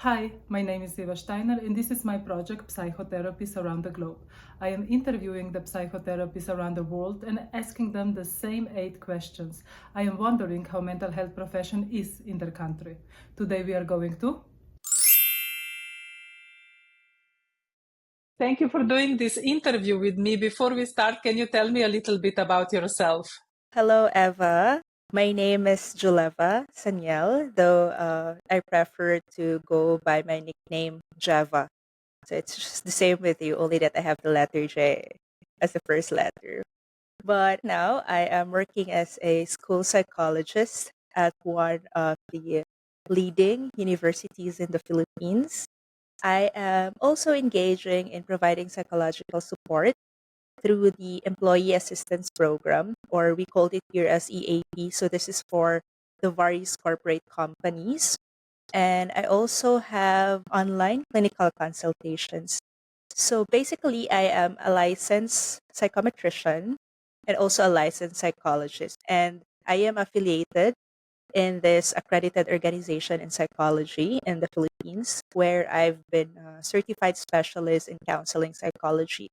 Hi, my name is Eva Steiner, and this is my project Psychotherapists Around the Globe. I am interviewing the psychotherapists around the world and asking them the same 8 questions. I am wondering how mental health profession is in their country. Today we are going to. Thank you for doing this interview with me. Before we start, can you tell me a little bit about yourself? Hello, Eva. My name is Juleva Saniel, though I prefer to go by my nickname Java. So it's just the same with you, only that I have the letter J as the first letter. But now I am working as a school psychologist at one of the leading universities in the Philippines. I am also engaging in providing psychological support through the Employee Assistance Program, or we called it here as EAP. So this is for the various corporate companies. And I also have online clinical consultations. So basically, I am a licensed psychometrician and also a licensed psychologist. And I am affiliated in this accredited organization in psychology in the Philippines, where I've been a certified specialist in counseling psychology.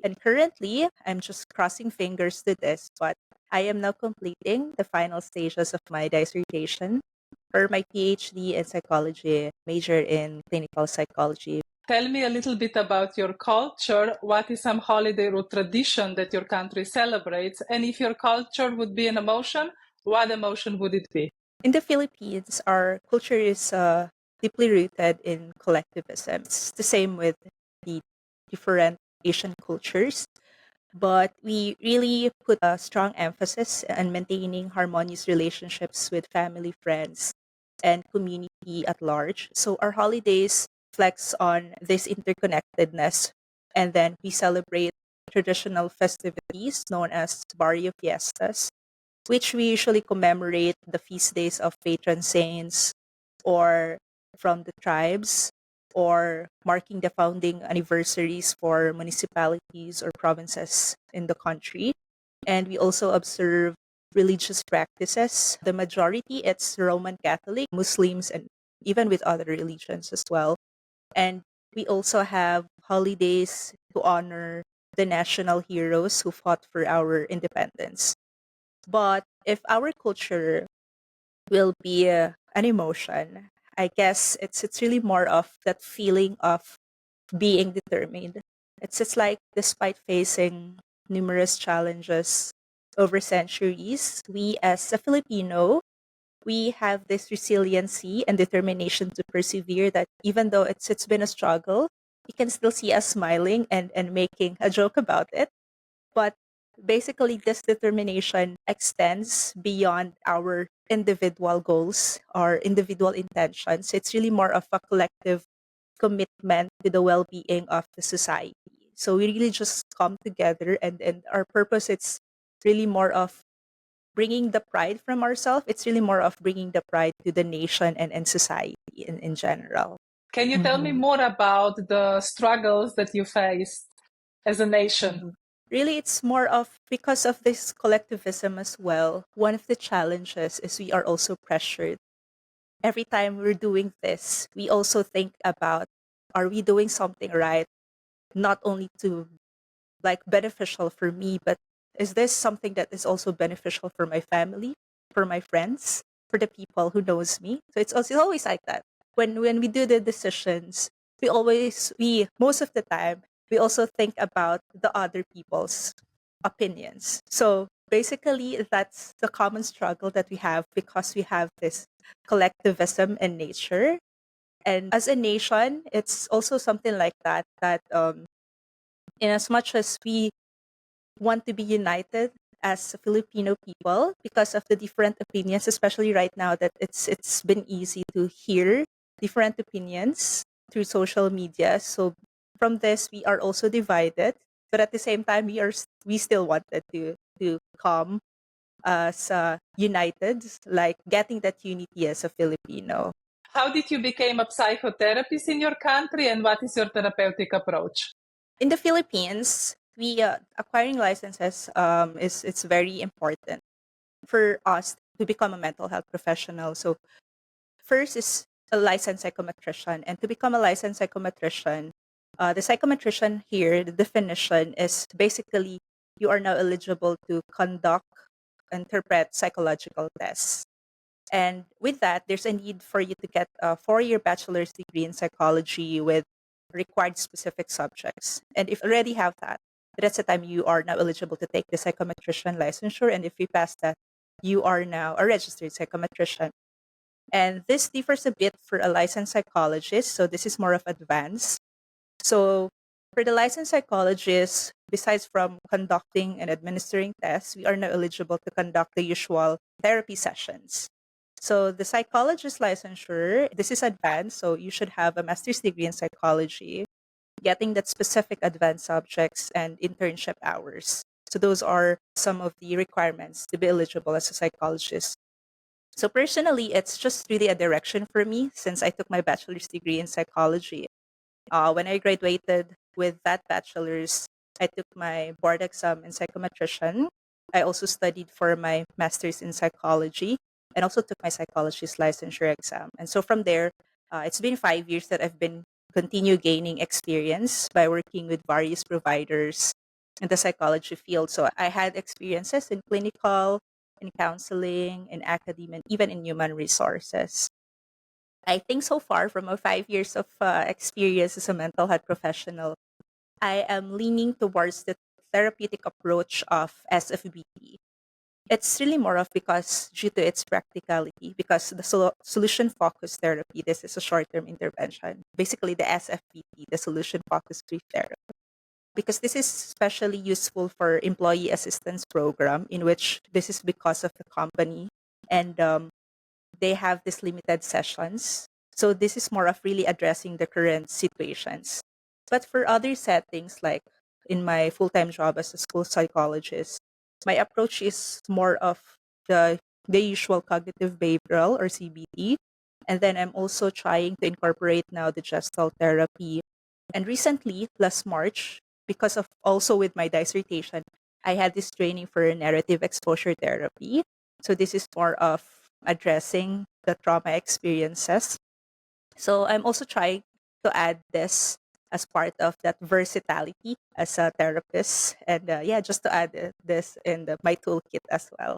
And currently, I'm just crossing fingers to this, but I am now completing the final stages of my dissertation for my PhD in psychology, major in clinical psychology. Tell me a little bit about your culture. What is some holiday or tradition that your country celebrates? And if your culture would be an emotion, what emotion would it be? In the Philippines, our culture is deeply rooted in collectivism. It's the same with the different Asian cultures, but we really put a strong emphasis on maintaining harmonious relationships with family, friends, and community at large. So our holidays flex on this interconnectedness, and then we celebrate traditional festivities known as barrio fiestas, which we usually commemorate the feast days of patron saints or from the tribes, or marking the founding anniversaries for municipalities or provinces in the country. And we also observe religious practices. The majority, it's Roman Catholic, Muslims, and even with other religions as well. And we also have holidays to honor the national heroes who fought for our independence. But if our culture will be an emotion, I guess it's really more of that feeling of being determined. It's just like despite facing numerous challenges over centuries, we as a Filipino, we have this resiliency and determination to persevere that even though it's been a struggle, you can still see us smiling and making a joke about it. But basically, this determination extends beyond our individual goals or individual intentions. It's really more of a collective commitment to the well-being of the society. So we really just come together, and our purpose, it's really more of bringing the pride from ourselves. It's really more of bringing the pride to the nation and society in general. Can you tell me more about the struggles that you faced as a nation? Really, it's more of because of this collectivism as well. One of the challenges is we are also pressured. Every time we're doing this, we also think about, are we doing something right? Not only to like beneficial for me, but is this something that is also beneficial for my family, for my friends, for the people who knows me? So it's always like that. When we do the decisions, we most of the time we also think about the other people's opinions. So basically that's the common struggle that we have because we have this collectivism in nature. And as a nation, it's also something like that in as much as we want to be united as Filipino people because of the different opinions, especially right now that it's been easy to hear different opinions through social media. So from this, we are also divided, but at the same time, we still wanted to come as united, like getting that unity as a Filipino. How did you become a psychotherapist in your country, and what is your therapeutic approach? In the Philippines, we acquiring licenses is it's very important for us to become a mental health professional. So first is a licensed psychometrician. And to become a licensed psychometrician, the psychometrician here, the definition is basically you are now eligible to conduct, interpret psychological tests. And with that, there's a need for you to get a 4-year bachelor's degree in psychology with required specific subjects. And if you already have that, that's the time you are now eligible to take the psychometrician licensure. And if you pass that, you are now a registered psychometrician. And this differs a bit for a licensed psychologist. So this is more of advanced. So for the licensed psychologist, besides from conducting and administering tests, we are now eligible to conduct the usual therapy sessions. So the psychologist licensure, this is advanced, so you should have a master's degree in psychology, getting that specific advanced subjects and internship hours. So those are some of the requirements to be eligible as a psychologist. So personally, it's just really a direction for me since I took my bachelor's degree in psychology. When I graduated with that bachelor's, I took my board exam in psychometrician. I also studied for my master's in psychology and also took my psychologist licensure exam. And so from there, it's been 5 years that I've been continue gaining experience by working with various providers in the psychology field. So I had experiences in clinical, in counseling, in academia, and even in human resources. I think so far from my 5 years of experience as a mental health professional, I am leaning towards the therapeutic approach of SFBT. It's really more of because due to its practicality, because the solution focused therapy, this is a short term intervention. Basically, the SFBT, the solution focused grief therapy, because this is especially useful for employee assistance program, in which this is because of the company and they have these limited sessions. So this is more of really addressing the current situations. But for other settings, like in my full-time job as a school psychologist, my approach is more of the usual cognitive behavioral or CBT. And then I'm also trying to incorporate now the Gestalt therapy. And recently, last March, because of also with my dissertation, I had this training for narrative exposure therapy. So this is more of addressing the trauma experiences. So I'm also trying to add this as part of that versatility as a therapist. And yeah, just to add this in my toolkit as well.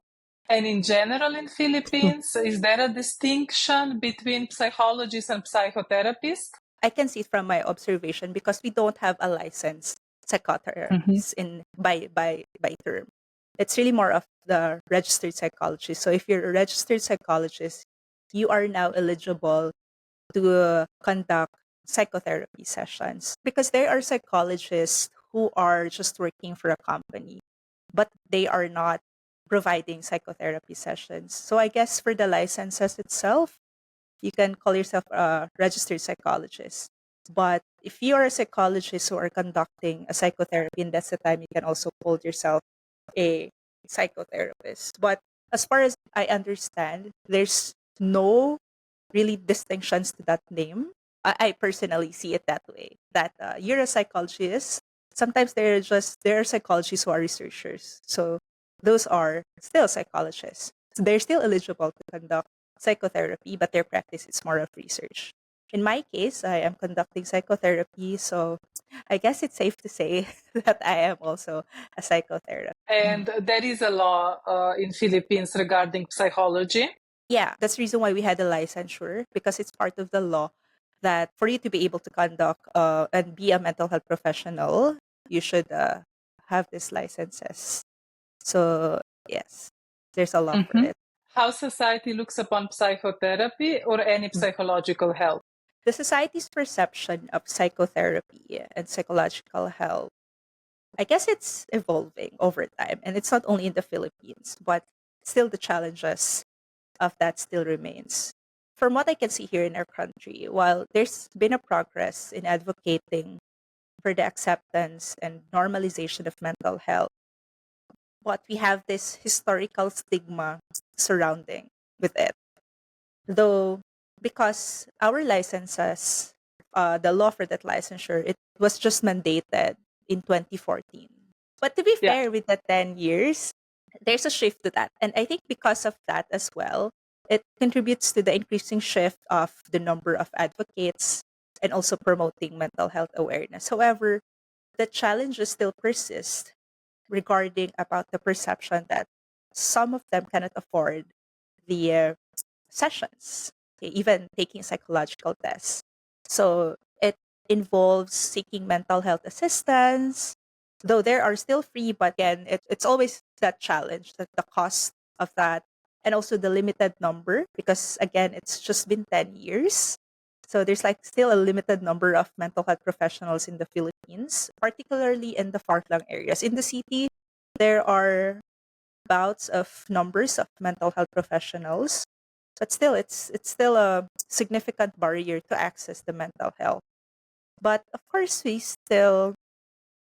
And in general in Philippines, is there a distinction between psychologists and psychotherapists? I can see it from my observation because we don't have a licensed psychotherapist in by term. It's really more of the registered psychologist. So if you're a registered psychologist, you are now eligible to conduct psychotherapy sessions because there are psychologists who are just working for a company, but they are not providing psychotherapy sessions. So I guess for the licenses itself, you can call yourself a registered psychologist. But if you are a psychologist who are conducting a psychotherapy, and that's the time you can also call yourself a psychotherapist. But as far as I understand, there's no really distinctions to that name. I personally see it that way. That you're a psychologist. Sometimes there are psychologists who are researchers. So those are still psychologists. So they're still eligible to conduct psychotherapy, but their practice is more of research. In my case, I am conducting psychotherapy, so I guess it's safe to say that I am also a psychotherapist. And there is a law in Philippines regarding psychology. Yeah, that's the reason why we had a licensure, because it's part of the law that for you to be able to conduct and be a mental health professional, you should have these licenses. So yes, there's a law for it. How society looks upon psychotherapy or any psychological help? The society's perception of psychotherapy and psychological help, I guess it's evolving over time. And it's not only in the Philippines, but still the challenges of that still remains. From what I can see here in our country, while there's been a progress in advocating for the acceptance and normalization of mental health, but we have this historical stigma surrounding with it. Though, because our licenses, the law for that licensure, it was just mandated in 2014. But to be fair, with the 10 years, there's a shift to that. And I think because of that as well, it contributes to the increasing shift of the number of advocates and also promoting mental health awareness. However, the challenges still persist regarding about the perception that some of them cannot afford the sessions, okay, even taking psychological tests. So it involves seeking mental health assistance, though there are still free, but again, it's always that challenge, that the cost of that, and also the limited number, because again, it's just been 10 years. So there's like still a limited number of mental health professionals in the Philippines, particularly in the far-flung areas. In the city, there are bouts of numbers of mental health professionals, but still it's still a significant barrier to access the mental health. But of course, we still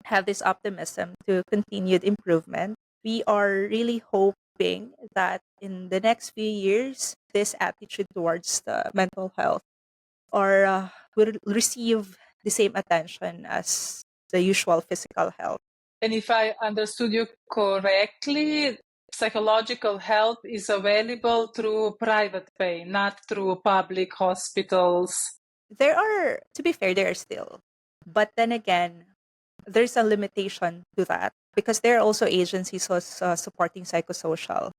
have this optimism to continued improvement. We are really hoping that in the next few years, this attitude towards the mental health or will receive the same attention as the usual physical health. And if I understood you correctly, psychological help is available through private pay, not through public hospitals. There are, to be fair, there are still. But then again, there's a limitation to that because there are also agencies who's supporting psychosocial.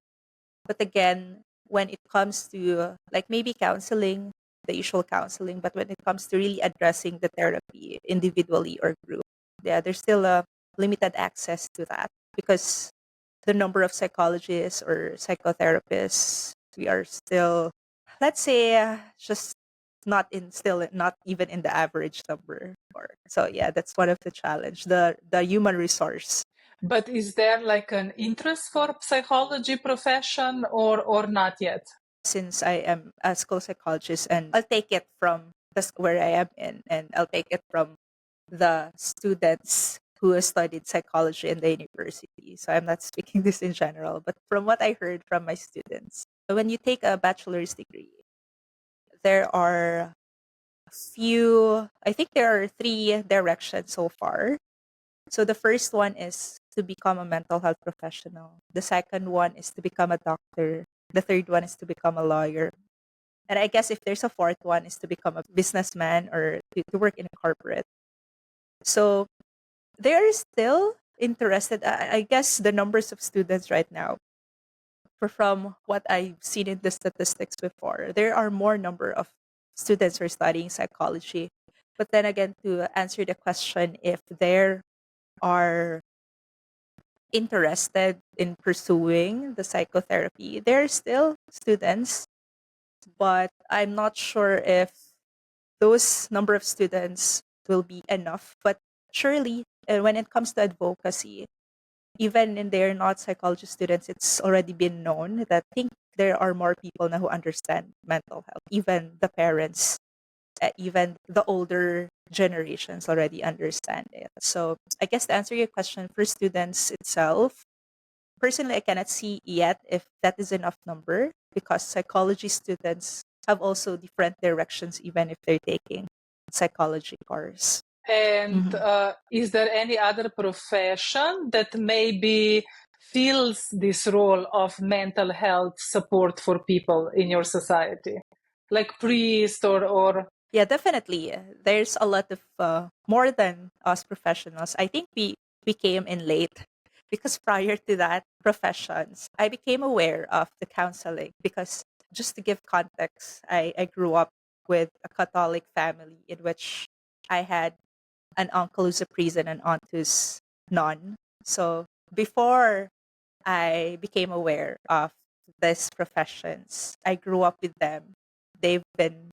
But again, when it comes to like maybe counseling, the usual counseling, but when it comes to really addressing the therapy individually or group, yeah, there's still a limited access to that because the number of psychologists or psychotherapists, we are still, let's say, just not even in the average number. Or so yeah, that's one of the challenge, the human resource. But is there like an interest for psychology profession or not yet? Since I am a school psychologist, and I'll take it from where I am in, and I'll take it from the students who have studied psychology in the university. So I'm not speaking this in general, but from what I heard from my students, when you take a bachelor's degree, there are I think there are three directions so far. So the first one is to become a mental health professional. The second one is to become a doctor. The third one is to become a lawyer. And I guess if there's a fourth one is to become a businessman or to work in a corporate. So they're still interested. I guess the numbers of students right now, from what I've seen in the statistics before, there are more number of students who are studying psychology. But then again, to answer the question, if there are interested in pursuing the psychotherapy, there are still students, but I'm not sure if those number of students will be enough. But surely, when it comes to advocacy, even in they're not psychology students, it's already been known that I think there are more people now who understand mental health. Even the parents, even the older generations already understand it. So I guess to answer your question, for students itself, personally, I cannot see yet if that is enough number because psychology students have also different directions even if they're taking psychology course. And is there any other profession that maybe fills this role of mental health support for people in your society? Like priest or Yeah, definitely. There's a lot of more than us professionals. I think we came in late because prior to that professions, I became aware of the counseling because just to give context, I grew up with a Catholic family in which I had an uncle who's a priest and an aunt who's nun. So before I became aware of these professions, I grew up with them. They've been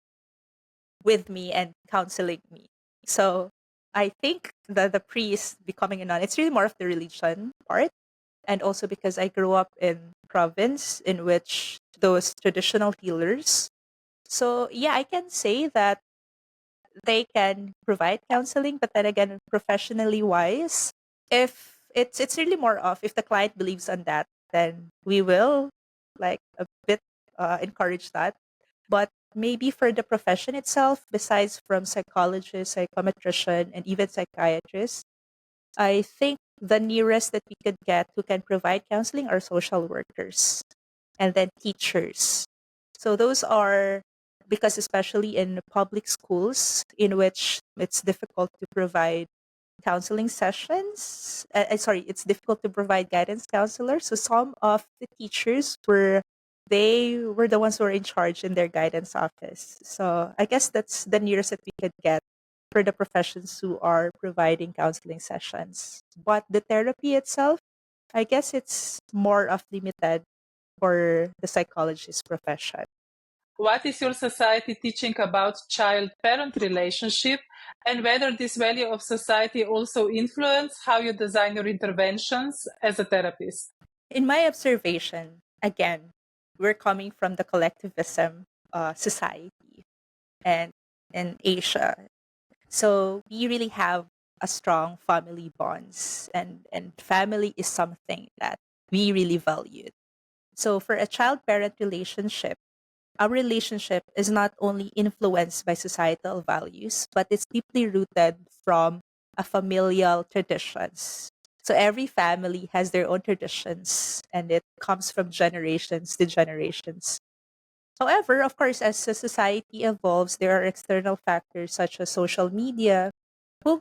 with me and counseling me. So I think that the priest becoming a nun, it's really more of the religion part. And also because I grew up in province in which those traditional healers. So yeah, I can say that they can provide counseling, but then again, professionally wise, if it's really more of if the client believes on that, then we will like a bit encourage that. But maybe for the profession itself, besides from psychologists, psychometrician, and even psychiatrists, I think the nearest that we could get who can provide counseling are social workers and then teachers. So those are because especially in public schools in which it's difficult to provide counseling sessions. Sorry, it's difficult to provide guidance counselors. So some of the teachers were the ones who were in charge in their guidance office. So I guess that's the nearest that we could get for the professions who are providing counseling sessions. But the therapy itself, I guess it's more of limited for the psychologist profession. What is your society teaching about child-parent relationship, and whether this value of society also influence how you design your interventions as a therapist? In my observation, again, we're coming from the collectivism society and in Asia. So we really have a strong family bonds and family is something that we really value. So for a child-parent relationship, our relationship is not only influenced by societal values, but it's deeply rooted from a familial traditions. So every family has their own traditions and it comes from generations to generations. However, of course, as the society evolves, there are external factors such as social media who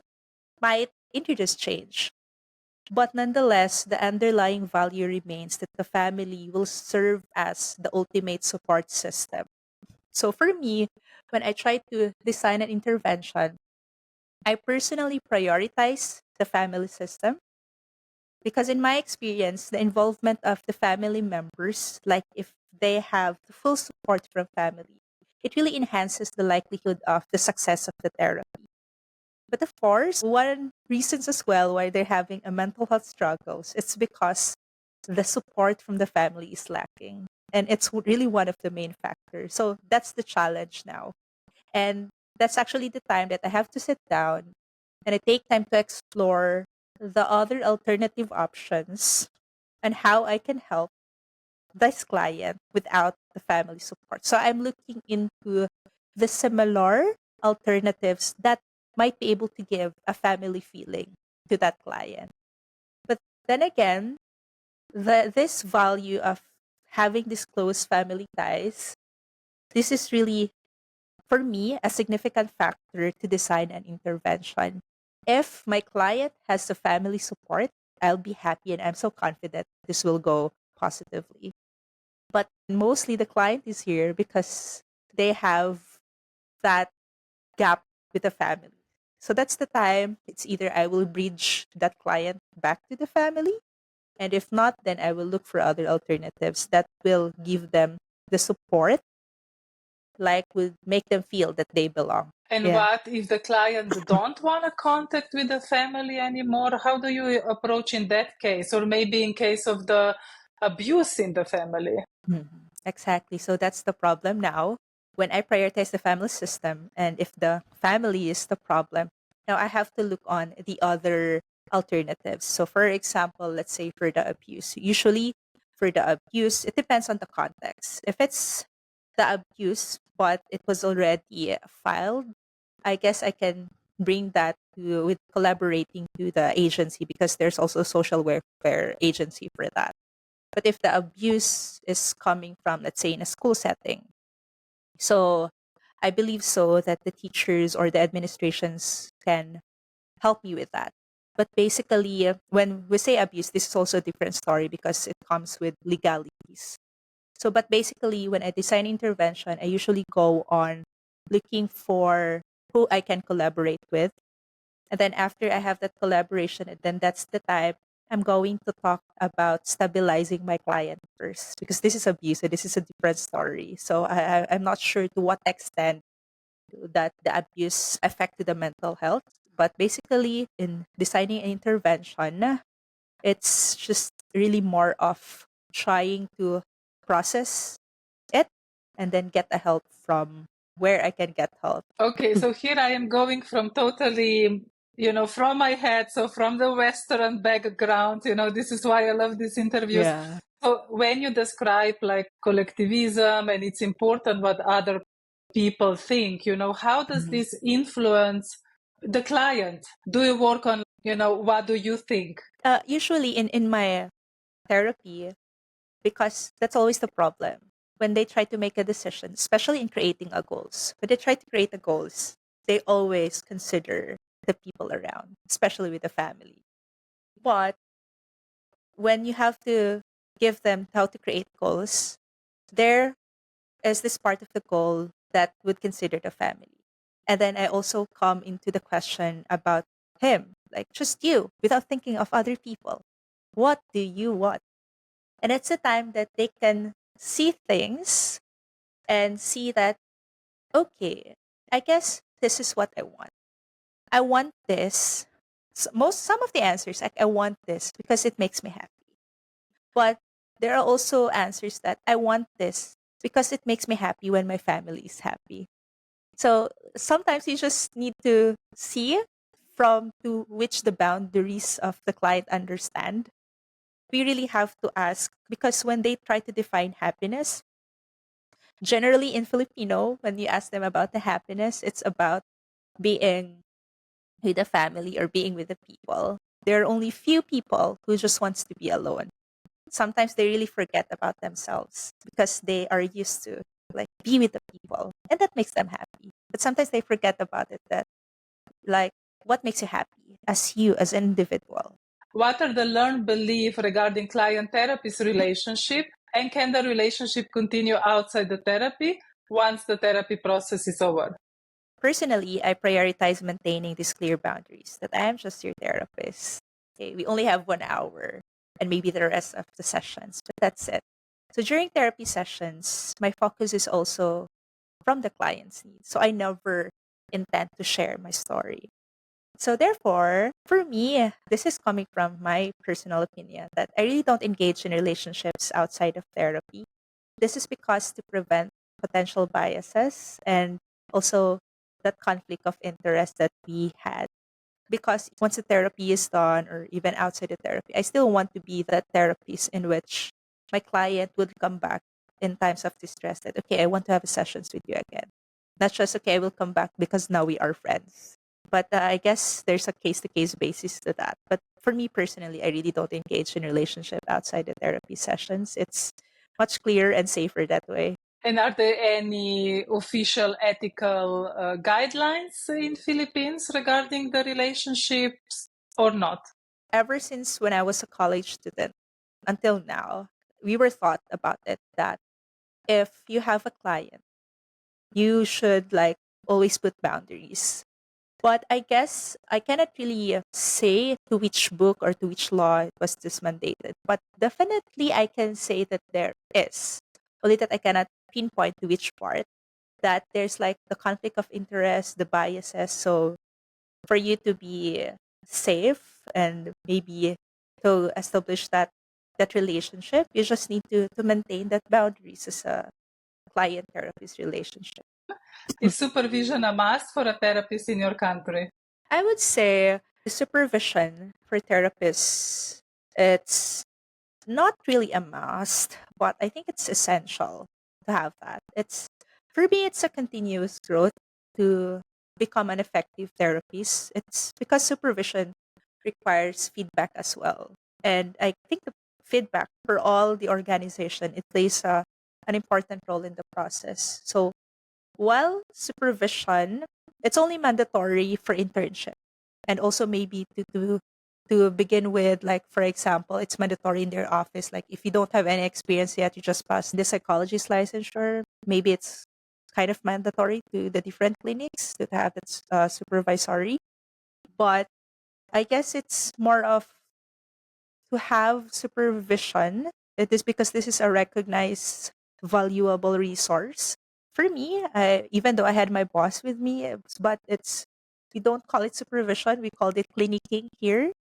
might introduce change. But nonetheless, the underlying value remains that the family will serve as the ultimate support system. So for me, when I try to design an intervention, I personally prioritize the family system because in my experience, the involvement of the family members, like if they have the full support from family, it really enhances the likelihood of the success of the therapy. But of course, one reasons as well why they're having a mental health struggles, it's because the support from the family is lacking. And it's really one of the main factors. So that's the challenge now. And that's actually the time that I have to sit down and I take time to explore the other alternative options and how I can help this client without the family support. So I'm looking into the similar alternatives that might be able to give a family feeling to that client. But then again, this value of having this close family ties, this is really for me a significant factor to design an intervention. If my client has the family support, I'll be happy and I'm so confident this will go positively. But mostly the client is here because they have that gap with the family. So that's the time it's either I will bridge that client back to the family, and if not, then I will look for other alternatives that will give them the support, like would make them feel that they belong. And Yeah. what if the client don't want to contact with the family anymore? How do you approach in that case, or maybe in case of the abuse in the family? Mhm. Exactly. So that's the problem now. When I prioritize the family system, and if the family is the problem, now I have to look on the other alternatives. So, for example, let's say for the abuse, usually for the abuse, it depends on the context. If it's the abuse, but it was already filed, I guess I can bring that to with collaborating to the agency because there's also a social welfare agency for that. But if the abuse is coming from, let's say, in a school setting, so I believe so that the teachers or the administrations can help me with that. But basically, when we say abuse, this is also a different story because it comes with legalities. So, but basically, when I design intervention, I usually go on looking for who I can collaborate with. And then after I have that collaboration, and then that's the time I'm going to talk about stabilizing my client first because this is abuse, so this is a different story. So I'm not sure to what extent that the abuse affected the mental health. But basically, in designing an intervention, it's just really more of trying to process it and then get the help from where I can get help. Okay, so here I am going from totally, from my head, so from the Western background, this is why I love these interviews. Yeah. So when you describe like collectivism and it's important what other people think, how does Mhm. this influence the client? Do you work on, what do you think? Usually in my therapy, because that's always the problem. when they try to make a decision, especially in creating a goals, when they try to create the goals, they always consider the people around, especially with the family. But when you have to give them how to create goals, there is this part of the goal that would consider the family. And then I also come into the question about him, like just you, without thinking of other people. What do you want? And it's a time that they can see things and see that, okay, I guess this is what I want. I want this. Some of the answers, like I want this because it makes me happy. But there are also answers that I want this because it makes me happy when my family is happy. So sometimes you just need to see from to which the boundaries of the client understand. We really have to ask because when they try to define happiness, generally in Filipino, when you ask them about the happiness, it's about being with the family or being with the people. There are only few people who just wants to be alone. Sometimes they really forget about themselves because they are used to like be with the people and that makes them happy. But sometimes they forget about it that like what makes you happy as you as an individual. What are the learned beliefs regarding client therapist relationship? And can the relationship continue outside the therapy once the therapy process is over? Personally, I prioritize maintaining these clear boundaries that I am just your therapist. Okay, we only have 1 hour and maybe the rest of the sessions, but that's it. So during therapy sessions, my focus is also from the client's needs. So I never intend to share my story. So therefore, for me, this is coming from my personal opinion that I really don't engage in relationships outside of therapy. This is because to prevent potential biases and also that conflict of interest that we had. Because once the therapy is done or even outside the therapy, I still want to be that therapist in which my client would come back in times of distress that, okay, I want to have sessions with you again. Not just, okay, I will come back because now we are friends. But I guess there's a case to case basis to that. But for me personally, I really don't engage in relationship outside the therapy sessions. It's much clearer and safer that way. And are there any official ethical guidelines in Philippines regarding the relationships or not? Ever since when I was a college student until now, we were taught about it that if you have a client, you should like always put boundaries. But I guess I cannot really say to which book or to which law it was this mandated. But definitely I can say that there is. Only that I cannot pinpoint to which part. That there's like the conflict of interest, the biases. So for you to be safe and maybe to establish that relationship, you just need to maintain that boundaries as a client therapist relationship. Is supervision a must for a therapist in your country? I would say the supervision for therapists, it's not really a must, but I think it's essential to have that. It's for me, it's a continuous growth to become an effective therapist. It's because supervision requires feedback as well. And I think the feedback for all the organization, it plays an important role in the process. So while supervision, it's only mandatory for internship and also maybe to begin with, like for example, it's mandatory in their office. Like if you don't have any experience yet, you just pass the psychologist licensure. Maybe it's kind of mandatory to the different clinics to have that supervisory. But I guess it's more of to have supervision. It is because this is a recognized valuable resource. For me, even though I had my boss with me, but it's we don't call it supervision, we called it clinicking here.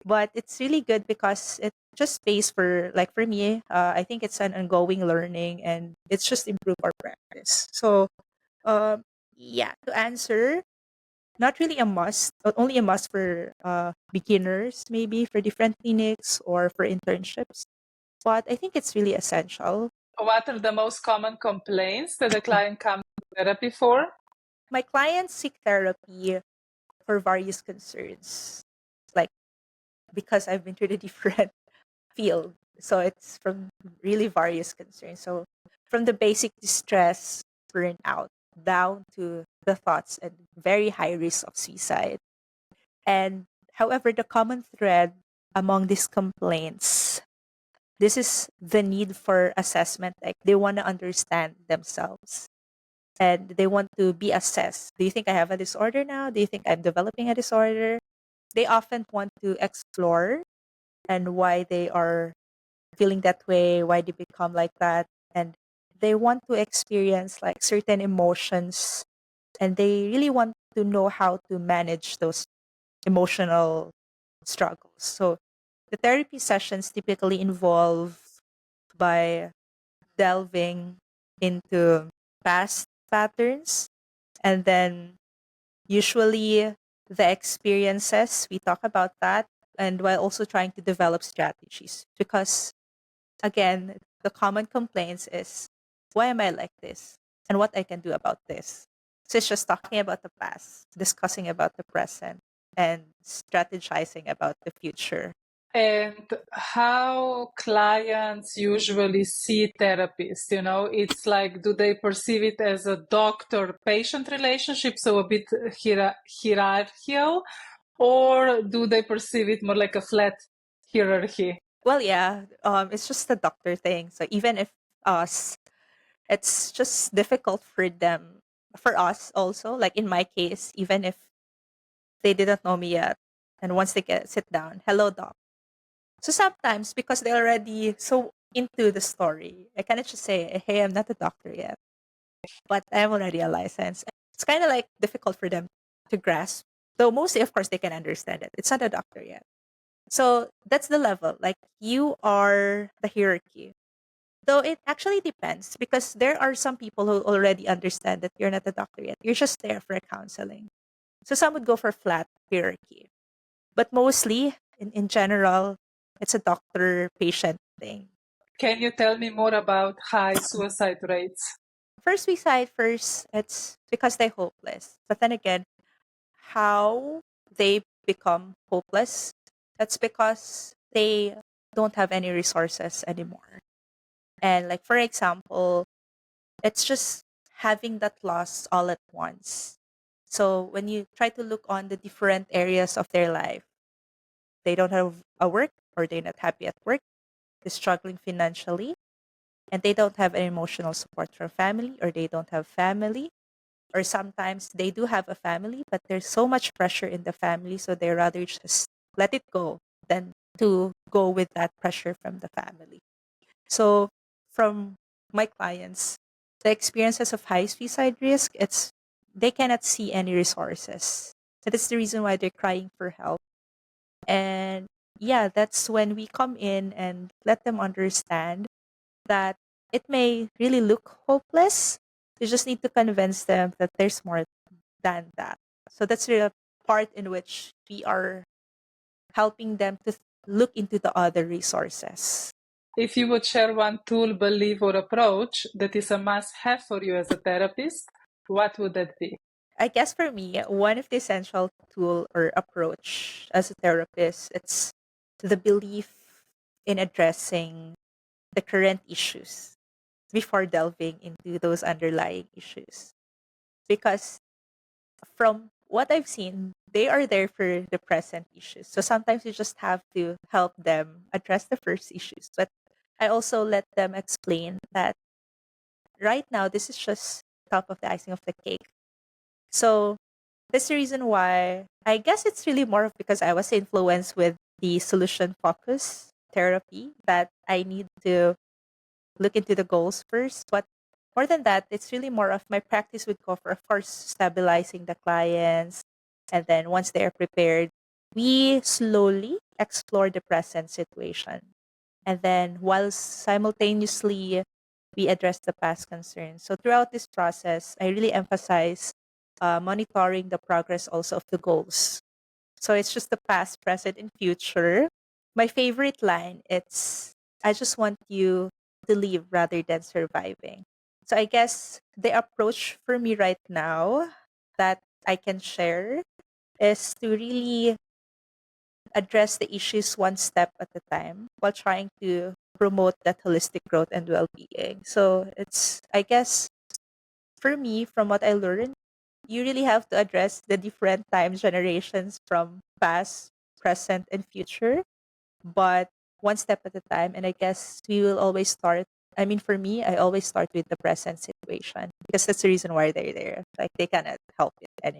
But it's really good because it just pays for like for me, I think it's an ongoing learning and it's just improve our practice. So yeah, to answer, not really a must, only a must for beginners, maybe for different clinics or for internships. But I think it's really essential. What are the most common complaints that the client comes to therapy for? My clients seek therapy for various concerns, like because I've been to the different field. So it's from really various concerns. So from the basic distress, burnout, down to the thoughts and very high risk of suicide. And however, the common thread among these complaints, this is the need for assessment. Like they want to understand themselves and they want to be assessed. Do you think I have a disorder now? Do you think I'm developing a disorder? They often want to explore and why they are feeling that way, why they become like that. And they want to experience like certain emotions and they really want to know how to manage those emotional struggles. So the therapy sessions typically involve by delving into past patterns and then usually the experiences we talk about that and while also trying to develop strategies because again the common complaints is why am I like this and what I can do about this. So it's just talking about the past, discussing about the present and strategizing about the future. And how clients usually see therapists, it's like, do they perceive it as a doctor-patient relationship, so a bit hierarchical, or do they perceive it more like a flat hierarchy? Well, yeah, it's just a doctor thing. So even if us, it's just difficult for them, for us also. Like in my case, even if they didn't know me yet, and once they get sit down, hello doc. So sometimes because they're already so into the story, I kind of just say, hey, I'm not a doctor yet, but I'm already a licensed. It's kind of like difficult for them to grasp. Though mostly, of course, they can understand it. It's not a doctor yet. So that's the level. Like you are the hierarchy. Though it actually depends because there are some people who already understand that you're not a doctor yet. You're just there for counseling. So some would go for flat hierarchy. But mostly, in general, it's a doctor-patient thing. Can you tell me more about high suicide rates? First, we cite first, it's because they're hopeless. But then again, how they become hopeless, that's because they don't have any resources anymore. And like, for example, it's just having that loss all at once. So when you try to look on the different areas of their life, they don't have a work or they're not happy at work, they're struggling financially, and they don't have any emotional support from family or they don't have family. Or sometimes they do have a family, but there's so much pressure in the family, so they rather just let it go than to go with that pressure from the family. So from my clients, the experiences of high suicide risk, it's they cannot see any resources. So that's the reason why they're crying for help. And yeah, that's when we come in and let them understand that it may really look hopeless. You just need to convince them that there's more than that. So that's the part in which we are helping them to look into the other resources. If you would share one tool, belief, or approach that is a must-have for you as a therapist, what would that be? I guess for me, one of the essential tool or approach as a therapist, it's the belief in addressing the current issues before delving into those underlying issues. Because from what I've seen, they are there for the present issues. So sometimes you just have to help them address the first issues. But I also let them explain that right now, this is just top of the icing of the cake. So that's the reason why I guess it's really more of because I was influenced with the solution focus therapy that I need to look into the goals first. But more than that, it's really more of my practice would go for, of course, stabilizing the clients. And then once they are prepared, we slowly explore the present situation. And then while simultaneously we address the past concerns. So throughout this process, I really emphasize monitoring the progress also of the goals. So it's just the past, present, and future. My favorite line, it's I just want you to live rather than surviving. So I guess the approach for me right now that I can share is to really address the issues one step at a time while trying to promote that holistic growth and well-being. So it's, I guess, for me, from what I learned, you really have to address the different time generations from past, present, and future, but one step at a time. And I guess we will always start. I mean, for me, I always start with the present situation because that's the reason why they're there. Like they cannot help it anymore.